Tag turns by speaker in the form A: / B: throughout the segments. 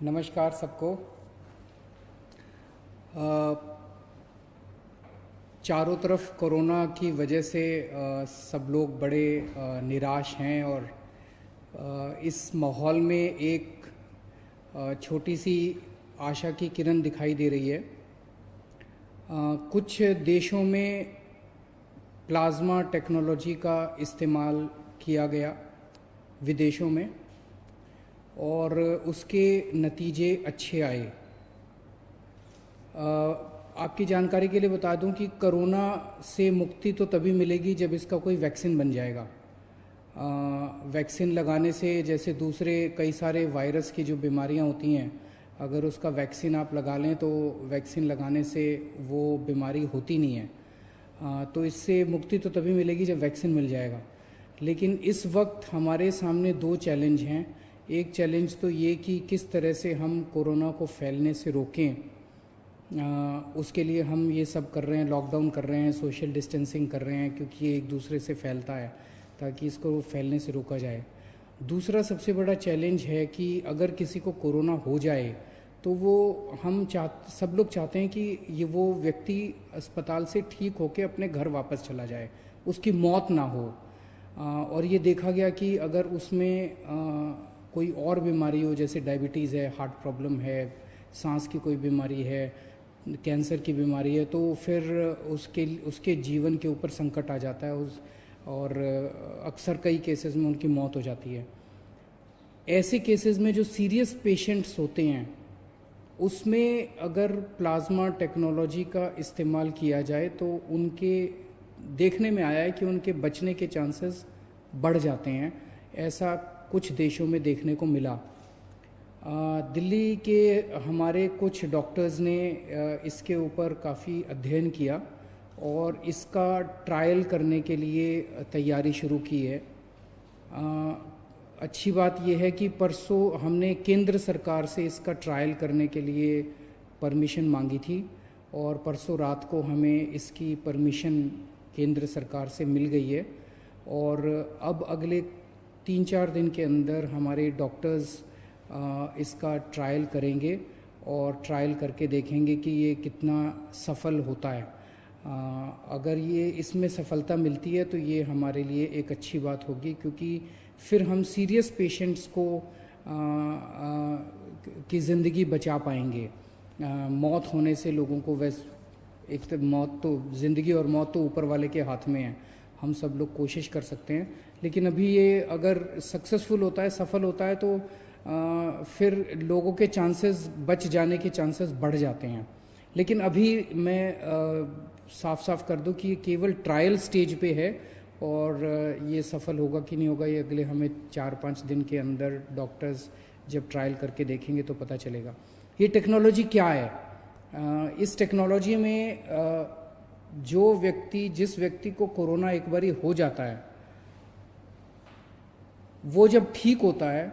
A: नमस्कार सबको। चारों तरफ कोरोना की वजह से सब लोग बड़े निराश हैं और इस माहौल में एक छोटी सी आशा की किरण दिखाई दे रही है। कुछ देशों में प्लाज्मा टेक्नोलॉजी का इस्तेमाल किया गया विदेशों में और उसके नतीजे अच्छे आए। आपकी जानकारी के लिए बता दूं कि कोरोना से मुक्ति तो तभी मिलेगी जब इसका कोई वैक्सीन बन जाएगा। वैक्सीन लगाने से जैसे दूसरे कई सारे वायरस की जो बीमारियां होती हैं, अगर उसका वैक्सीन आप लगा लें तो वैक्सीन लगाने से वो बीमारी होती नहीं है। तो इससे मुक्ति तो तभी मिलेगी जब वैक्सीन मिल जाएगा। लेकिन इस वक्त हमारे सामने दो चैलेंज हैं। एक चैलेंज तो ये कि किस तरह से हम कोरोना को फैलने से रोकें। उसके लिए हम ये सब कर रहे हैं, लॉकडाउन कर रहे हैं, सोशल डिस्टेंसिंग कर रहे हैं, क्योंकि ये एक दूसरे से फैलता है, ताकि इसको फैलने से रोका जाए। दूसरा सबसे बड़ा चैलेंज है कि अगर किसी को कोरोना हो जाए तो वो सब लोग चाहते हैं कि ये वो व्यक्ति अस्पताल से ठीक होकर अपने घर वापस चला जाए, उसकी मौत ना हो। और ये देखा गया कि अगर उसमें कोई और बीमारी हो, जैसे डायबिटीज़ है, हार्ट प्रॉब्लम है, सांस की कोई बीमारी है, कैंसर की बीमारी है, तो फिर उसके जीवन के ऊपर संकट आ जाता है और अक्सर कई केसेस में उनकी मौत हो जाती है। ऐसे केसेस में जो सीरियस पेशेंट्स होते हैं उसमें अगर प्लाज्मा टेक्नोलॉजी का इस्तेमाल किया जाए तो उनके देखने में आया है कि उनके बचने के चांसेस बढ़ जाते हैं। ऐसा कुछ देशों में देखने को मिला। दिल्ली के हमारे कुछ डॉक्टर्स ने इसके ऊपर काफ़ी अध्ययन किया और इसका ट्रायल करने के लिए तैयारी शुरू की है। अच्छी बात यह है कि परसों हमने केंद्र सरकार से इसका ट्रायल करने के लिए परमिशन मांगी थी और परसों रात को हमें इसकी परमिशन केंद्र सरकार से मिल गई है। और अब अगले 3-4 दिन के अंदर हमारे डॉक्टर्स इसका ट्रायल करेंगे और ट्रायल करके देखेंगे कि ये कितना सफल होता है। अगर ये इसमें सफलता मिलती है तो ये हमारे लिए एक अच्छी बात होगी, क्योंकि फिर हम सीरियस पेशेंट्स को की ज़िंदगी बचा पाएंगे। मौत होने से लोगों को एक तो मौत तो ज़िंदगी और मौत तो ऊपर वाले के हाथ में है। हम सब लोग कोशिश कर सकते हैं, लेकिन अभी ये अगर सक्सेसफुल होता है, सफल होता है, तो फिर लोगों के चांसेस बच जाने के चांसेस बढ़ जाते हैं। लेकिन अभी मैं साफ साफ कर दूं कि ये केवल ट्रायल स्टेज पे है और ये सफल होगा कि नहीं होगा ये अगले हमें 4-5 दिन के अंदर डॉक्टर्स जब ट्रायल करके देखेंगे तो पता चलेगा। ये टेक्नोलॉजी क्या है? इस टेक्नोलॉजी में जिस व्यक्ति को कोरोना एक बारी हो जाता है, वो जब ठीक होता है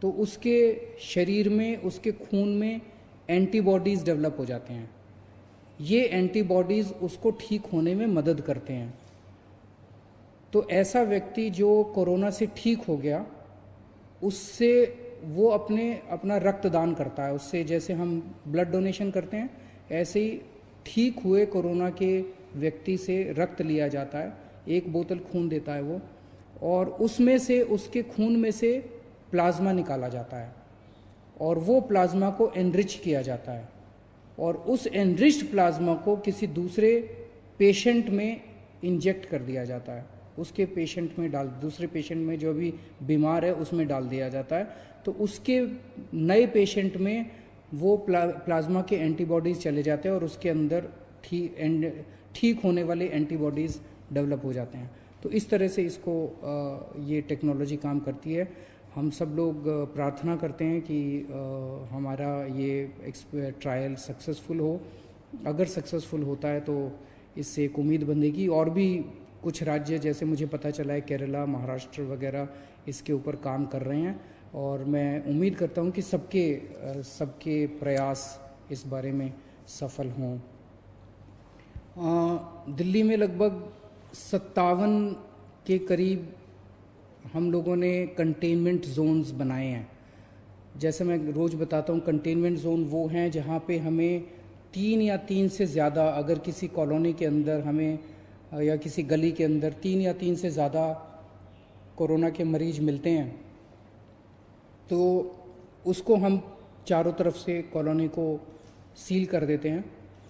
A: तो उसके शरीर में, उसके खून में एंटीबॉडीज़ डेवलप हो जाते हैं। ये एंटीबॉडीज़ उसको ठीक होने में मदद करते हैं। तो ऐसा व्यक्ति जो कोरोना से ठीक हो गया, उससे वो अपना रक्तदान करता है। उससे जैसे हम ब्लड डोनेशन करते हैं, ऐसे ही ठीक हुए कोरोना के व्यक्ति से रक्त लिया जाता है। 1 बोतल खून देता है वो, और उसमें से, उसके खून में से प्लाज्मा निकाला जाता है और वो प्लाज्मा को एनरिच किया जाता है और उस एनरिच्ड प्लाज्मा को किसी दूसरे पेशेंट में इंजेक्ट कर दिया जाता है। उसके पेशेंट में दूसरे पेशेंट में जो भी बीमार है उसमें डाल दिया जाता है। तो उसके नए पेशेंट में वो प्लाज्मा के एंटीबॉडीज़ चले जाते हैं और उसके अंदर ठीक होने वाले एंटीबॉडीज़ डेवलप हो जाते हैं। तो इस तरह से ये टेक्नोलॉजी काम करती है। हम सब लोग प्रार्थना करते हैं कि हमारा ये ट्रायल सक्सेसफुल हो। अगर सक्सेसफुल होता है तो इससे एक उम्मीद बंधेगी। और भी कुछ राज्य, जैसे मुझे पता चला है केरला, महाराष्ट्र वगैरह इसके ऊपर काम कर रहे हैं और मैं उम्मीद करता हूं कि सबके प्रयास इस बारे में सफल हों। दिल्ली में लगभग 57 के करीब हम लोगों ने कंटेनमेंट जोन्स बनाए हैं। जैसे मैं रोज़ बताता हूँ, कंटेनमेंट जोन वो हैं जहाँ पे हमें 3 या 3 से ज़्यादा, अगर किसी कॉलोनी के अंदर हमें या किसी गली के अंदर 3 या 3 से ज़्यादा कोरोना के मरीज मिलते हैं, तो उसको हम चारों तरफ से कॉलोनी को सील कर देते हैं।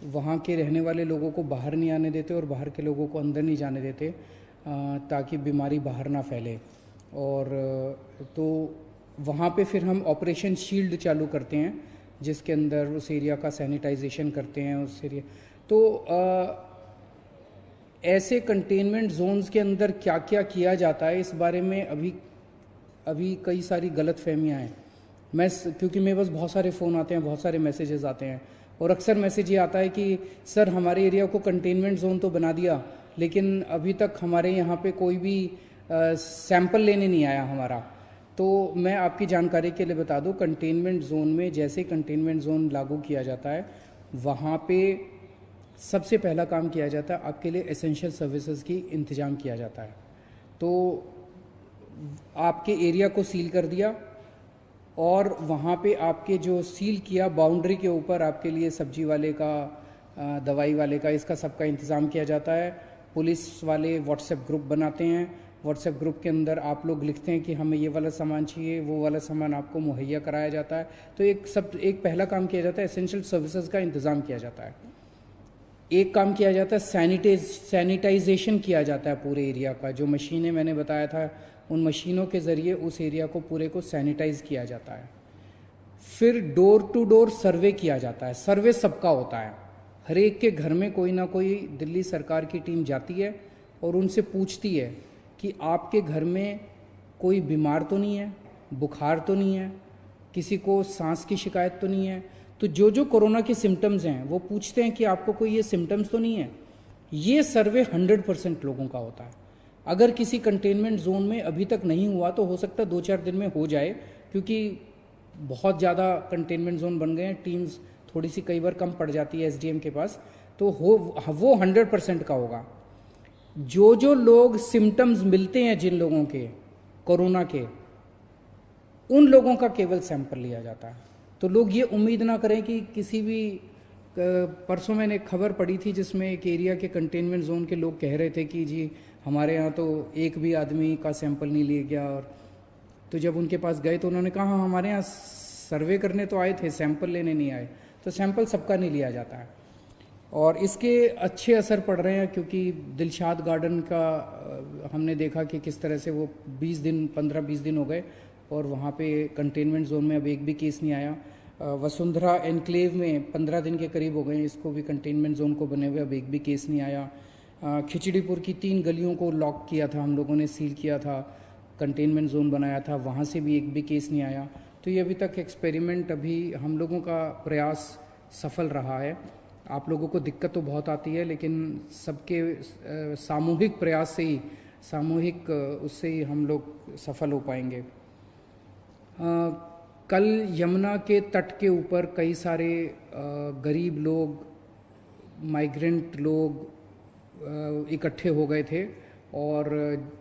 A: वहाँ के रहने वाले लोगों को बाहर नहीं आने देते और बाहर के लोगों को अंदर नहीं जाने देते, ताकि बीमारी बाहर ना फैले। और तो वहाँ पे फिर हम ऑपरेशन शील्ड चालू करते हैं, जिसके अंदर उस एरिया का सैनिटाइजेशन करते हैं उस एरिया। तो ऐसे कंटेनमेंट जोन्स के अंदर क्या क्या किया जाता है, इस बारे में अभी कई सारी गलत फहमियाँ हैं। क्योंकि मेरे पास बहुत सारे फ़ोन आते हैं, बहुत सारे मैसेजेस आते हैं, और अक्सर मैसेज ये आता है कि सर हमारे एरिया को कंटेनमेंट जोन तो बना दिया, लेकिन अभी तक हमारे यहाँ पे कोई भी सैंपल लेने नहीं आया हमारा। तो मैं आपकी जानकारी के लिए बता दूं, कंटेनमेंट जोन में जैसे कंटेनमेंट जोन लागू किया जाता है, वहाँ पे सबसे पहला काम किया जाता है, आपके लिए एसेंशियल सर्विसेज की इंतज़ाम किया जाता है। तो आपके एरिया को सील कर दिया, और वहाँ पे आपके जो सील किया बाउंड्री के ऊपर आपके लिए सब्जी वाले का, दवाई वाले का, इसका सबका इंतज़ाम किया जाता है। पुलिस वाले व्हाट्सएप ग्रुप बनाते हैं, व्हाट्सएप ग्रुप के अंदर आप लोग लिखते हैं कि हमें ये वाला सामान चाहिए, वो वाला सामान आपको मुहैया कराया जाता है। तो एक पहला काम किया जाता है, एसेंशियल सर्विसेज का इंतज़ाम किया जाता है। एक काम किया जाता है, सैनिटाइजेशन किया जाता है पूरे एरिया का। जो मशीनें मैंने बताया था, उन मशीनों के ज़रिए उस एरिया को पूरे को सैनिटाइज किया जाता है। फिर डोर टू डोर सर्वे किया जाता है। सर्वे सबका होता है, हर एक के घर में कोई ना कोई दिल्ली सरकार की टीम जाती है और उनसे पूछती है कि आपके घर में कोई बीमार तो नहीं है, बुखार तो नहीं है, किसी को सांस की शिकायत तो नहीं है। तो जो कोरोना के सिम्टम्स हैं वो पूछते हैं कि आपको कोई ये सिम्टम्स तो नहीं है। ये सर्वे 100% लोगों का होता है। अगर किसी कंटेनमेंट जोन में अभी तक नहीं हुआ तो हो सकता है 2-4 दिन में हो जाए, क्योंकि बहुत ज़्यादा कंटेनमेंट जोन बन गए हैं, टीम्स थोड़ी सी कई बार कम पड़ जाती है एसडीएम के पास, तो वो 100% का होगा। जो लोग सिम्टम्स मिलते हैं जिन लोगों के कोरोना के, उन लोगों का केवल सैंपल लिया जाता है। तो लोग ये उम्मीद ना करें कि किसी भी, परसों मैंने एक खबर पढ़ी थी जिसमें एक एरिया के कंटेनमेंट जोन के लोग कह रहे थे कि जी हमारे यहाँ तो एक भी आदमी का सैंपल नहीं लिया गया। और तो जब उनके पास गए तो उन्होंने कहा हाँ, हमारे यहाँ सर्वे करने तो आए थे, सैंपल लेने नहीं आए। तो सैंपल सबका नहीं लिया जाता है, और इसके अच्छे असर पड़ रहे हैं। क्योंकि दिलशाद गार्डन का हमने देखा कि किस तरह से वो 15-20 दिन हो गए और वहाँ पे कंटेनमेंट जोन में अब एक भी केस नहीं आया। वसुंधरा एनक्लेव में 15 दिन के करीब हो गए, इसको भी कंटेनमेंट जोन को बने हुए, अब एक भी केस नहीं आया। खिचड़ीपुर की 3 गलियों को लॉक किया था हम लोगों ने, सील किया था, कंटेनमेंट जोन बनाया था, वहाँ से भी एक भी केस नहीं आया। तो ये अभी तक एक्सपेरिमेंट, अभी हम लोगों का प्रयास सफल रहा है। आप लोगों को दिक्कत तो बहुत आती है, लेकिन सबके सामूहिक प्रयास से ही, सामूहिक उससे ही हम लोग सफल हो पाएंगे। कल यमुना के तट के ऊपर कई सारे गरीब लोग, माइग्रेंट लोग इकट्ठे हो गए थे, और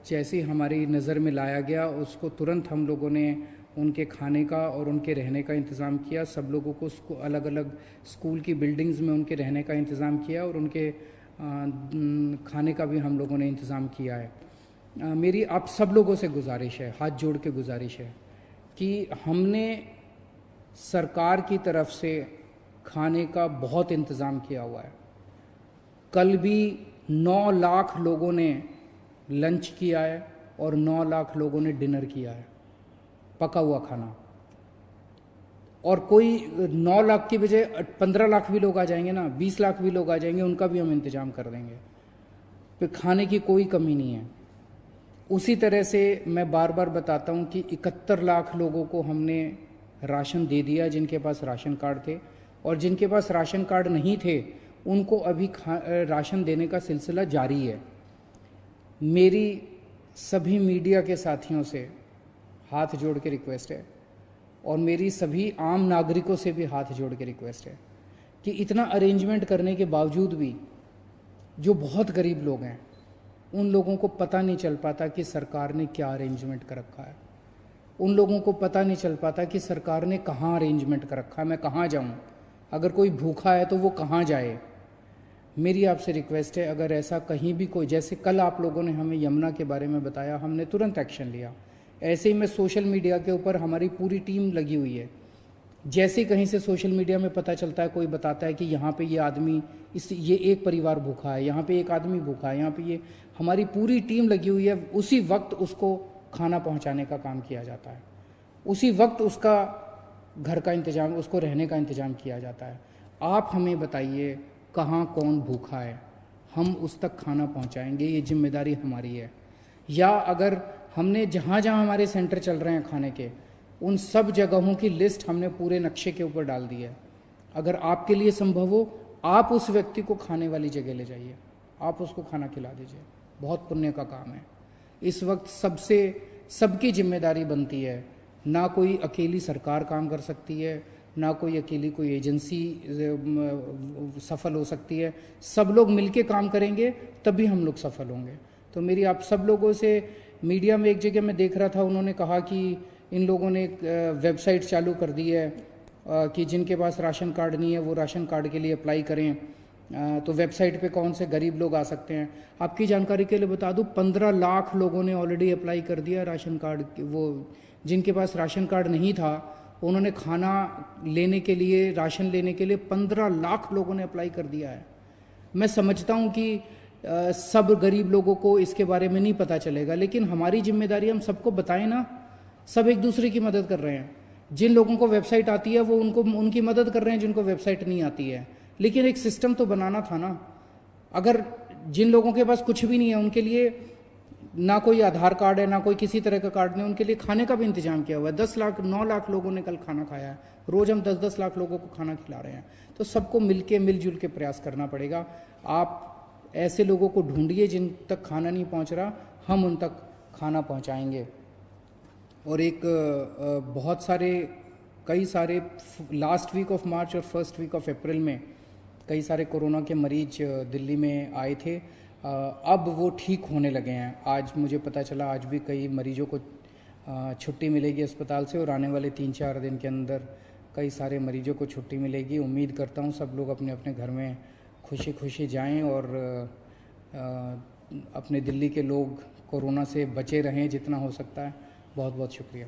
A: जैसे हमारी नज़र में लाया गया उसको तुरंत हम लोगों ने उनके खाने का और उनके रहने का इंतज़ाम किया। सब लोगों को अलग अलग स्कूल की बिल्डिंग्स में उनके रहने का इंतज़ाम किया, और उनके खाने का भी हम लोगों ने इंतज़ाम किया है। मेरी आप सब लोगों से गुजारिश है, हाथ जोड़ के गुजारिश है, कि हमने सरकार की तरफ से खाने का बहुत इंतज़ाम किया हुआ है। कल भी 9 लाख लोगों ने लंच किया है और 9 लाख लोगों ने डिनर किया है, पका हुआ खाना। और कोई 9 लाख की बजाय 15 लाख भी लोग आ जाएंगे ना, 20 लाख भी लोग आ जाएंगे, उनका भी हम इंतज़ाम कर देंगे। फिर खाने की कोई कमी नहीं है। उसी तरह से मैं बार बार बताता हूँ कि 71 लाख लोगों को हमने राशन दे दिया, जिनके पास राशन कार्ड थे, और जिनके पास राशन कार्ड नहीं थे उनको अभी राशन देने का सिलसिला जारी है। मेरी सभी मीडिया के साथियों से हाथ जोड़ के रिक्वेस्ट है, और मेरी सभी आम नागरिकों से भी हाथ जोड़ के रिक्वेस्ट है कि इतना अरेंजमेंट करने के बावजूद भी जो बहुत गरीब लोग हैं उन लोगों को पता नहीं चल पाता कि सरकार ने क्या अरेंजमेंट कर रखा है। उन लोगों को पता नहीं चल पाता कि सरकार ने कहाँ अरेंजमेंट कर रखा है, मैं कहाँ जाऊँ, अगर कोई भूखा है तो वो कहाँ जाए। मेरी आपसे रिक्वेस्ट है, अगर ऐसा कहीं भी कोई, जैसे कल आप लोगों ने हमें यमुना के बारे में बताया, हमने तुरंत एक्शन लिया। ऐसे ही मैं सोशल मीडिया के ऊपर हमारी पूरी टीम लगी हुई है। जैसे कहीं से सोशल मीडिया में पता चलता है, कोई बताता है कि यहाँ पे ये आदमी, ये एक परिवार भूखा है, यहाँ पे एक आदमी भूखा है, यहाँ पे ये, हमारी पूरी टीम लगी हुई है। उसी वक्त उसको खाना पहुँचाने का काम किया जाता है, उसी वक्त उसका घर का इंतज़ाम, उसको रहने का इंतज़ाम किया जाता है। आप हमें बताइए कहाँ कौन भूखा है, हम उस तक खाना पहुँचाएंगे, ये जिम्मेदारी हमारी है। या अगर हमने जहाँ जहाँ हमारे सेंटर चल रहे हैं खाने के, उन सब जगहों की लिस्ट हमने पूरे नक्शे के ऊपर डाल दी है। अगर आपके लिए संभव हो, आप उस व्यक्ति को खाने वाली जगह ले जाइए, आप उसको खाना खिला दीजिए, बहुत पुण्य का काम है। इस वक्त सबकी जिम्मेदारी बनती है, ना कोई अकेली सरकार काम कर सकती है, ना कोई अकेली कोई एजेंसी सफल हो सकती है। सब लोग मिलके काम करेंगे तभी हम लोग सफल होंगे। तो मेरी आप सब लोगों से, मीडिया में एक जगह मैं देख रहा था, उन्होंने कहा कि इन लोगों ने एक वेबसाइट चालू कर दी है कि जिनके पास राशन कार्ड नहीं है वो राशन कार्ड के लिए अप्लाई करें। तो वेबसाइट पे कौन से गरीब लोग आ सकते हैं। आपकी जानकारी के लिए बता दूं, 15 लाख लोगों ने ऑलरेडी अप्लाई कर दिया राशन कार्ड। वो जिनके पास राशन कार्ड नहीं था, उन्होंने खाना लेने के लिए, राशन लेने के लिए 15 लाख लोगों ने अप्लाई कर दिया है। मैं समझता हूं कि सब गरीब लोगों को इसके बारे में नहीं पता चलेगा, लेकिन हमारी जिम्मेदारी, हम सबको बताएं ना। सब एक दूसरे की मदद कर रहे हैं। जिन लोगों को वेबसाइट आती है वो उनकी मदद कर रहे हैं जिनको वेबसाइट नहीं आती है। लेकिन एक सिस्टम तो बनाना था ना। अगर जिन लोगों के पास कुछ भी नहीं है, उनके लिए ना कोई आधार कार्ड है, ना कोई किसी तरह का कार्ड नहीं, उनके लिए खाने का भी इंतजाम किया हुआ है। 9 लाख लोगों ने कल खाना खाया है। रोज हम 10 लाख लोगों को खाना खिला रहे हैं। तो सबको मिलजुल के प्रयास करना पड़ेगा। आप ऐसे लोगों को ढूंढिए जिन तक खाना नहीं पहुंच रहा, हम उन तक खाना पहुंचाएंगे। और एक कई सारे लास्ट वीक ऑफ मार्च और फर्स्ट वीक ऑफ अप्रैल में कई सारे कोरोना के मरीज दिल्ली में आए थे। अब वो ठीक होने लगे हैं। आज मुझे पता चला, आज भी कई मरीजों को छुट्टी मिलेगी अस्पताल से, और आने वाले 3-4 दिन के अंदर कई सारे मरीजों को छुट्टी मिलेगी। उम्मीद करता हूँ सब लोग अपने अपने घर में खुशी खुशी जाएं और अपने दिल्ली के लोग कोरोना से बचे रहें जितना हो सकता है। बहुत बहुत शुक्रिया।